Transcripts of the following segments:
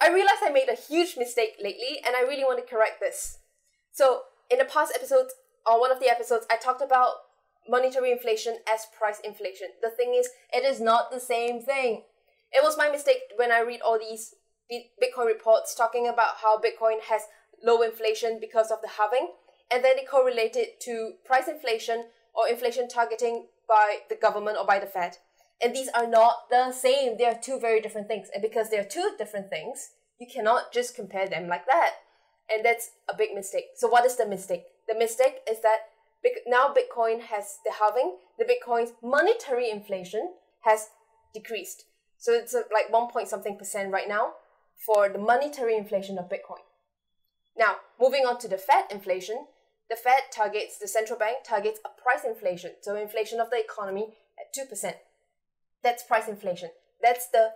I realized I made a huge mistake lately and I really want to correct this. So in the past episodes, or one of the episodes, I talked about monetary inflation as price inflation. The thing is, it is not the same thing. It was my mistake when I read all these Bitcoin reports talking about how Bitcoin has low inflation because of the halving, and then it correlated to price inflation or inflation targeting by the government or by the Fed. And these are not the same. They are two very different things. And because they are two different things, you cannot just compare them like that. And that's a big mistake. So what is the mistake? The mistake is that now Bitcoin has the halving, the Bitcoin's monetary inflation has decreased. So it's like 1 point something percent right now for the monetary inflation of Bitcoin. Now, moving on to the Fed inflation, the Fed targets, the central bank targets a price inflation. So inflation of the economy at 2%. That's price inflation. That's the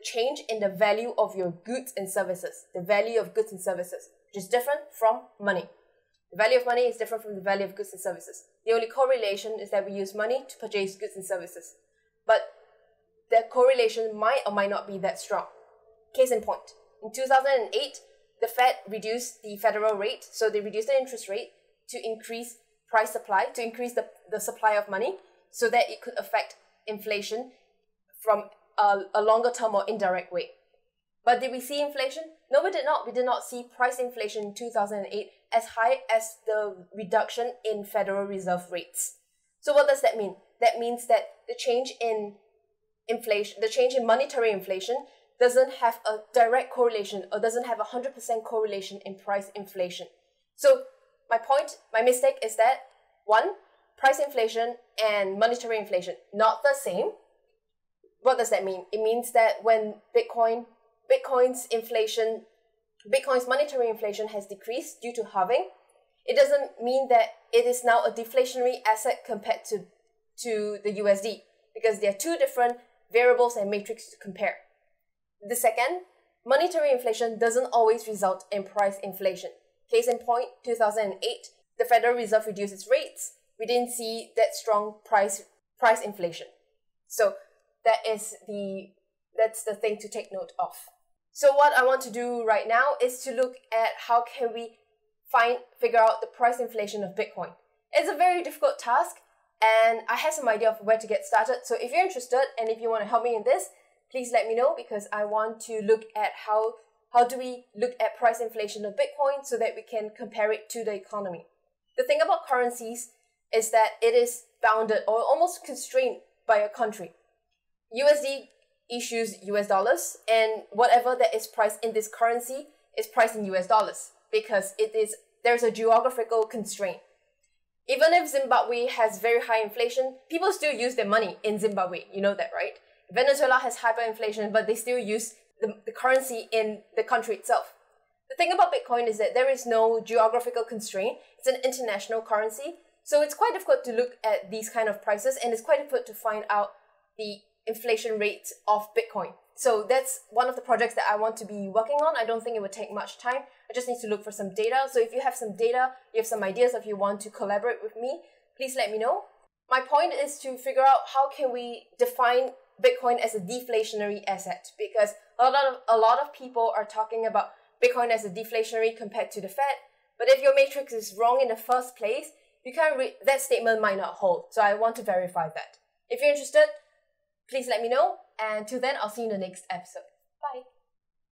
change in the value of your goods and services. The value of goods and services, which is different from money. The value of money is different from the value of goods and services. The only correlation is that we use money to purchase goods and services. But the correlation might or might not be that strong. Case in point, in 2008, the Fed reduced the federal rate, so they reduced the interest rate to increase price supply, to increase the supply of money, so that it could affect inflation from a longer term or indirect way. But did we see inflation? No, we did not. We did not see price inflation in 2008 as high as the reduction in Federal Reserve rates. So what does that mean? That means that the change in inflation, the change in monetary inflation doesn't have a direct correlation or doesn't have 100% correlation in price inflation. So my mistake is that, one, price inflation and monetary inflation, not the same. What does that mean? It means that when Bitcoin's monetary inflation has decreased due to halving, it doesn't mean that it is now a deflationary asset compared to the USD, because there are two different variables and matrices to compare. The second, monetary inflation doesn't always result in price inflation. Case in point, 2008, the Federal Reserve reduced its rates. We didn't see that strong price inflation. So that's the thing to take note of. So what I want to do right now is to look at how can we figure out the price inflation of Bitcoin. It's a very difficult task, and I have some idea of where to get started. So if you're interested and if you want to help me in this, please let me know, because I want to look at how do we look at price inflation of Bitcoin so that we can compare it to the economy. The thing about currencies is that it is bounded or almost constrained by a country. USD issues US dollars, and whatever that is priced in this currency is priced in US dollars, because there's a geographical constraint. Even if Zimbabwe has very high inflation, people still use their money in Zimbabwe. You know that, right? Venezuela has hyperinflation, but they still use the currency in the country itself. The thing about Bitcoin is that there is no geographical constraint. It's an international currency. So it's quite difficult to look at these kind of prices, and it's quite difficult to find out the inflation rate of Bitcoin. So that's one of the projects that I want to be working on. I don't think it would take much time. I just need to look for some data. So if you have some data, you have some ideas, if you want to collaborate with me, please let me know. My point is to figure out how can we define Bitcoin as a deflationary asset, because a lot of people are talking about Bitcoin as a deflationary compared to the Fed. But if your matrix is wrong in the first place, that statement might not hold. So I want to verify that. If you're interested, please let me know. And till then, I'll see you in the next episode. Bye.